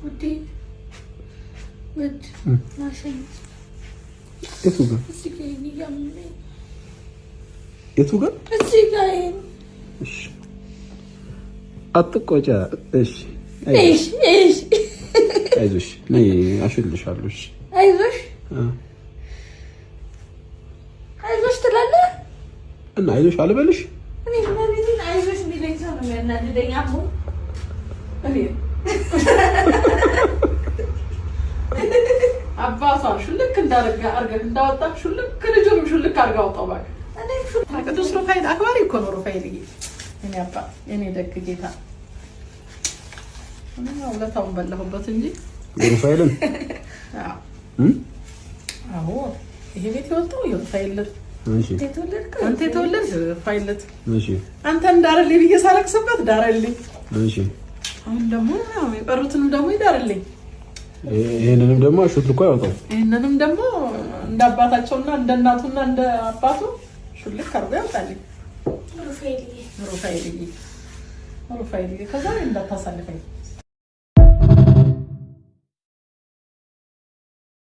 ودي ود ماشي يتوقع السكيني يمي يتوقع السكين أتقوى إيش إيش አይዞሽ ነይ አሽልሻለሽ አይዞሽ ትላለህ እና አይዞሽ አልበልሽ እኔ ምናምን አይዞሽ የሚለኝ ሰው ነው የሚያናድደኝ አሞ እኔ አባቷ ሽልክ እንዳረጋ አርገህ እንዳወጣ ሽልክ ልጅም ሽልክ አርጋ አውጣው ባክ እኔ ታቀደስ ሩፋይል አክባሪ እኮ ነው ሩፋይል እኔ አባ እኔ ደግ ጌታ እኔ አውለታውን በላሁበት እንጂ ሩፋይልን አዎ ይሄ ቤት ይወጣው ሩፋይል እሺ አንተ ተወለድክ ፋይለት እሺ አንተ እንዳረልኝ በየሳለክስበት ዳረልኝ እሺ አሁን ደግሞ የቀሩትንም ደግሞ ይዳረልኝ ይሄንንም ደግሞ አሽልኮ ያወጣው ይሄንንም ደግሞ እንደ አባታቸውና እንደ እናቱና እንደ አባቱ ሽልክ አርጎ ያወጣልኝ ሩፋይል ከዛ እንዳታሳልፈኝ